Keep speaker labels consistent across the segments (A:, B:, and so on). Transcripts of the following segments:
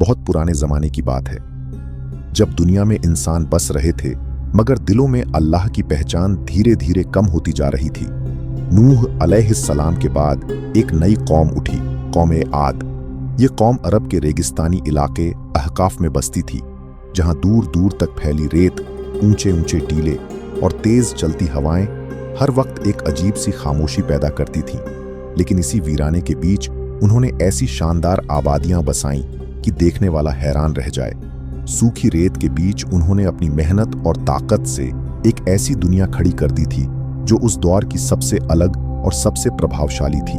A: बहुत पुराने जमाने की बात है, जब दुनिया में इंसान बस रहे थे मगर दिलों में अल्लाह की पहचान धीरे धीरे कम होती जा रही थी। नूह अलैहिस्सलाम के बाद एक नई कौम उठी, कौम आद। ये कौम अरब के रेगिस्तानी इलाके अहकाफ में बसती थी, जहां दूर दूर तक फैली रेत, ऊंचे ऊंचे टीले और तेज चलती हवाएं हर वक्त एक अजीब सी खामोशी पैदा करती थीं। लेकिन इसी वीराने के बीच उन्होंने ऐसी शानदार आबादियां बसाईं कि देखने वाला हैरान रह जाए। सूखी रेत के बीच उन्होंने अपनी मेहनत और ताकत से एक ऐसी दुनिया खड़ी कर दी थी जो उस दौर की सबसे अलग और सबसे प्रभावशाली थी।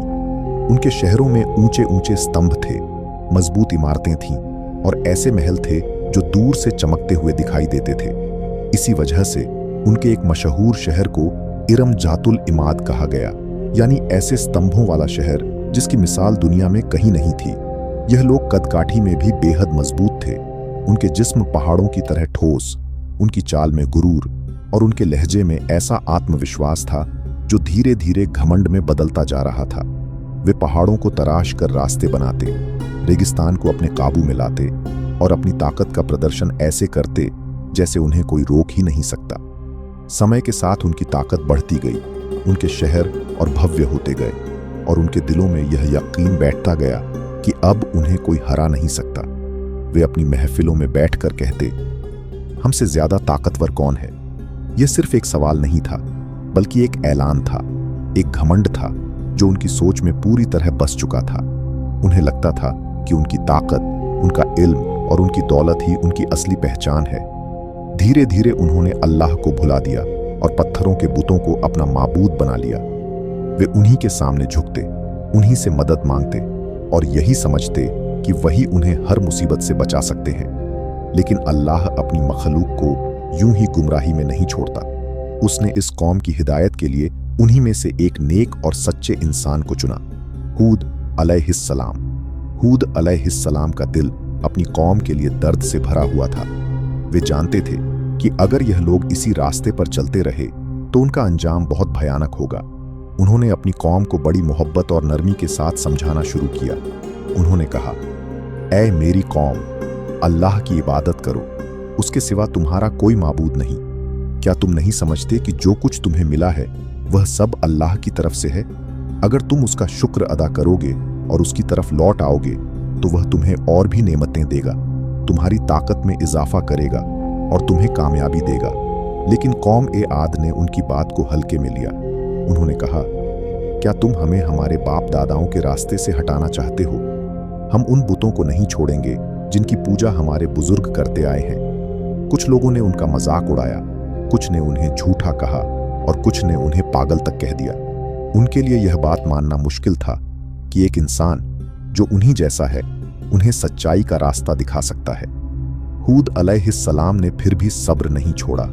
A: उनके शहरों में ऊंचे ऊंचे स्तंभ थे, मजबूत इमारतें थीं और ऐसे महल थे जो दूर से चमकते हुए दिखाई देते थे। इसी वजह से उनके एक मशहूर शहर को इरम जातुल इमाद कहा गया, यानी ऐसे स्तंभों वाला शहर जिसकी मिसाल दुनिया में कहीं नहीं थी। यह लोग कदकाठी में भी बेहद मजबूत थे। उनके जिस्म पहाड़ों की तरह ठोस, उनकी चाल में गुरूर और उनके लहजे में ऐसा आत्मविश्वास था जो धीरे धीरे घमंड में बदलता जा रहा था। वे पहाड़ों को तराश कर रास्ते बनाते, रेगिस्तान को अपने काबू में लाते और अपनी ताकत का प्रदर्शन ऐसे करते जैसे उन्हें कोई रोक ही नहीं सकता। समय के साथ उनकी ताकत बढ़ती गई, उनके शहर और भव्य होते गए और उनके दिलों में यह यकीन बैठता गया कि अब उन्हें कोई हरा नहीं सकता। वे अपनी महफिलों में बैठकर कहते, हमसे ज्यादा ताकतवर कौन है। यह सिर्फ एक सवाल नहीं था, बल्कि एक ऐलान था, एक घमंड था जो उनकी सोच में पूरी तरह बस चुका था। उन्हें लगता था कि उनकी ताकत, उनका इल्म और उनकी दौलत ही उनकी असली पहचान है। धीरे धीरे उन्होंने अल्लाह को भुला दिया और पत्थरों के बुतों को अपना माबूद बना लिया। वे उन्हीं के सामने झुकते, उन्हीं से मदद मांगते और यही समझते कि वही उन्हें हर मुसीबत से बचा सकते हैं। लेकिन अल्लाह अपनी मखलूक को यूं ही गुमराही में नहीं छोड़ता। उसने इस कौम की हिदायत के लिए उन्हीं में से एक नेक और सच्चे इंसान को चुना, हूद अलैहिस्सलाम। हूद अलैहिस्सलाम का दिल अपनी कौम के लिए दर्द से भरा हुआ था। वे जानते थे कि अगर यह लोग इसी रास्ते पर चलते रहे तो उनका अंजाम बहुत भयानक होगा। उन्होंने अपनी कौम को बड़ी मोहब्बत और नरमी के साथ समझाना शुरू किया। उन्होंने कहा, ऐ मेरी कौम, अल्लाह की इबादत करो, उसके सिवा तुम्हारा कोई माबूद नहीं। क्या तुम नहीं समझते कि जो कुछ तुम्हें मिला है वह सब अल्लाह की तरफ से है? अगर तुम उसका शुक्र अदा करोगे और उसकी तरफ लौट आओगे तो वह तुम्हें और भी नेमतें देगा, तुम्हारी ताकत में इजाफा करेगा और तुम्हें कामयाबी देगा। लेकिन कौम ए आद ने उनकी बात को हल्के में लिया। उन्होंने कहा, क्या तुम हमें हमारे बाप दादाओं के रास्ते से हटाना चाहते हो? हम उन बुतों को नहीं छोड़ेंगे जिनकी पूजा हमारे बुजुर्ग करते आए हैं। कुछ लोगों ने उनका मजाक उड़ाया, कुछ ने उन्हें झूठा कहा और कुछ ने उन्हें पागल तक कह दिया। उनके लिए यह बात मानना मुश्किल था कि एक इंसान जो उन्हीं जैसा है उन्हें सच्चाई का रास्ता दिखा सकता है। हूद अलैहिस्सलाम ने फिर भी सब्र नहीं छोड़ा।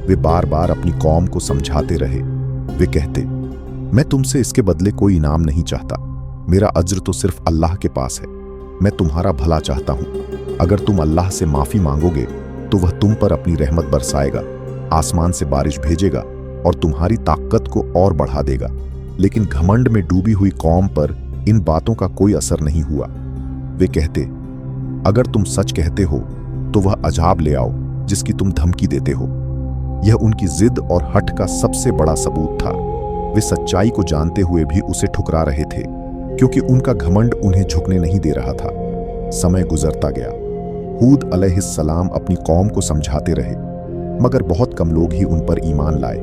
A: वे बार बार अपनी कौम को समझाते रहे। वे कहते, मैं तुमसे इसके बदले कोई इनाम नहीं चाहता, मेरा अज्र तो सिर्फ अल्लाह के पास है। मैं तुम्हारा भला चाहता हूं। अगर तुम अल्लाह से माफी मांगोगे तो वह तुम पर अपनी रहमत बरसाएगा, आसमान से बारिश भेजेगा और तुम्हारी ताकत को और बढ़ा देगा। लेकिन घमंड में डूबी हुई कौम पर इन बातों का कोई असर नहीं हुआ। वे कहते, अगर तुम सच कहते हो तो वह अजाब ले आओ जिसकी तुम धमकी देते हो। यह उनकी जिद और हठ का सबसे बड़ा सबूत था। वे सच्चाई को जानते हुए भी उसे ठुकरा रहे थे, क्योंकि उनका घमंड उन्हें झुकने नहीं दे रहा था। समय गुजरता गया। हूद अलैहिस्सलाम अपनी कौम को समझाते रहे, मगर बहुत कम लोग ही उन पर ईमान लाए।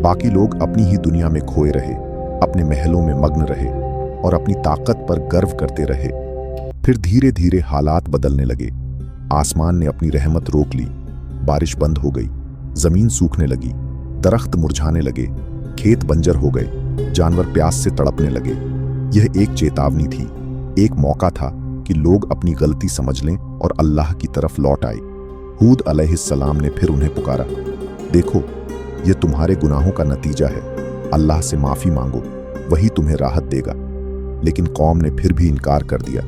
A: बाकी लोग अपनी ही दुनिया में खोए रहे, अपने महलों में मग्न रहे और अपनी ताकत पर गर्व करते रहे। फिर धीरे धीरे हालात बदलने लगे। आसमान ने अपनी रहमत रोक ली, बारिश बंद हो गई, जमीन सूखने लगी, दरख्त मुरझाने लगे, खेत बंजर हो गए, जानवर प्यास से तड़पने लगे। यह एक चेतावनी थी, एक मौका था कि लोग अपनी गलती समझ लें और अल्लाह की तरफ लौट आए। हूद अलैहिस्सलाम ने फिर उन्हें पुकारा, देखो, यह तुम्हारे गुनाहों का नतीजा है। अल्लाह से माफी मांगो, वही तुम्हें राहत देगा। लेकिन कौम ने फिर भी इनकार कर दिया।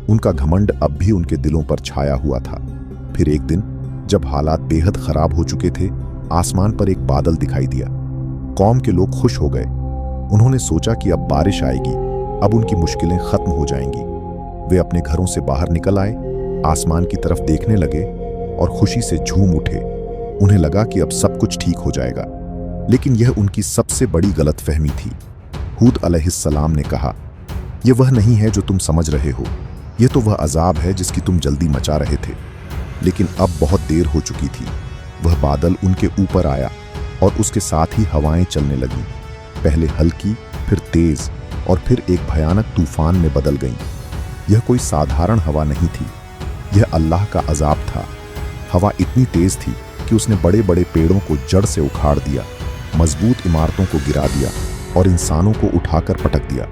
A: उनका घमंड अब भी उनके दिलों पर छाया हुआ था। फिर एक दिन जब हालात बेहद खराब हो चुके थे, आसमान पर एक बादल दिखाई दिया। कौम के लोग खुश हो गए। उन्होंने सोचा कि अब बारिश आएगी, अब उनकी मुश्किलें खत्म हो जाएंगी। वे अपने घरों से बाहर निकल आए, आसमान की तरफ देखने लगे और खुशी से झूम उठे। उन्हें लगा कि अब सब कुछ ठीक हो जाएगा, लेकिन यह उनकी सबसे बड़ी गलतफहमी थी। हूद अलैहिस्सलाम ने कहा, यह वह नहीं है जो तुम समझ रहे हो, यह तो वह अजाब है जिसकी तुम जल्दी मचा रहे थे। लेकिन अब बहुत देर हो चुकी थी। वह बादल उनके ऊपर आया और उसके साथ ही हवाएं चलने लगीं, पहले हल्की, फिर तेज और फिर एक भयानक तूफान में बदल गईं। यह कोई साधारण हवा नहीं थी, यह अल्लाह का अजाब था। हवा इतनी तेज थी कि उसने बड़े बड़े पेड़ों को जड़ से उखाड़ दिया, मजबूत इमारतों को गिरा दिया और इंसानों को उठाकर पटक दिया।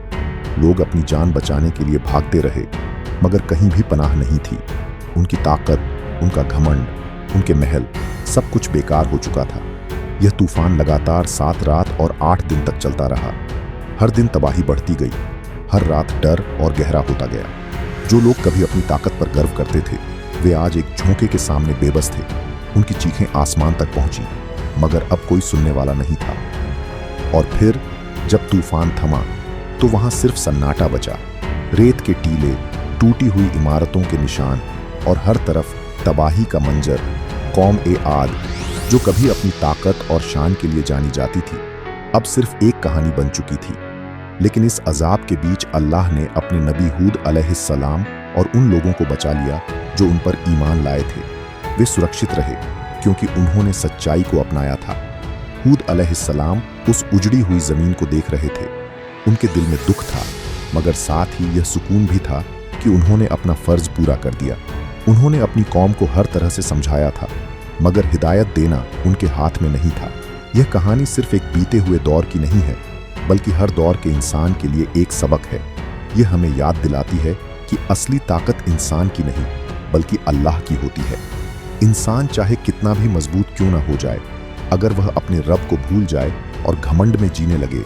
A: लोग अपनी जान बचाने के लिए भागते रहे, मगर कहीं भी पनाह नहीं थी। उनकी ताकत, उनका घमंड, उनके महल, सब कुछ बेकार हो चुका था। यह तूफान लगातार 7 रात और 8 दिन तक चलता रहा। हर दिन तबाही बढ़ती गई, हर रात डर और गहरा होता गया। जो लोग कभी अपनी ताकत पर गर्व करते थे, वे आज एक झोंके के सामने बेबस थे। उनकी चीखें आसमान तक पहुंची, मगर अब कोई सुनने वाला नहीं था। और फिर जब तूफान थमा तो वहां सिर्फ सन्नाटा बचा। रेत के टीले, टूटी हुई इमारतों के निशान और हर तरफ तबाही का मंजर। कौम ए आद, जो कभी अपनी ताकत और शान के लिए जानी जाती थी, अब सिर्फ एक कहानी बन चुकी थी। लेकिन इस अजाब के बीच अल्लाह ने अपने नबी हूद अलैहिस्सलाम और उन लोगों को बचा लिया जो उन पर ईमान लाए थे। वे सुरक्षित रहे क्योंकि उन्होंने सच्चाई को अपनाया था। हूद अलैहिस्सलाम उस उजड़ी हुई जमीन को देख रहे थे। उनके दिल में दुख था, मगर साथ ही यह सुकून भी था कि उन्होंने अपना फर्ज पूरा कर दिया। उन्होंने अपनी कौम को हर तरह से समझाया था, मगर हिदायत देना उनके हाथ में नहीं था। यह कहानी सिर्फ एक बीते हुए दौर की नहीं है, बल्कि हर दौर के इंसान के लिए एक सबक है। यह हमें याद दिलाती है कि असली ताकत इंसान की नहीं, बल्कि अल्लाह की होती है। इंसान चाहे कितना भी मजबूत क्यों ना हो जाए, अगर वह अपने रब को भूल जाए और घमंड में जीने लगे,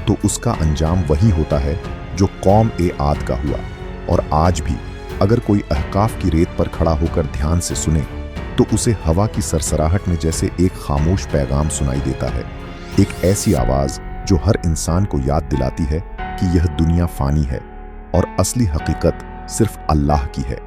A: तो उसका अंजाम वही होता है जो कौम ए आद का हुआ। और आज भी अगर कोई अहकाफ की रेत पर खड़ा होकर ध्यान से सुने, तो उसे हवा की सरसराहट में जैसे एक खामोश पैगाम सुनाई देता है। एक ऐसी आवाज जो हर इंसान को याद दिलाती है कि यह दुनिया फानी है और असली हकीकत सिर्फ अल्लाह की है।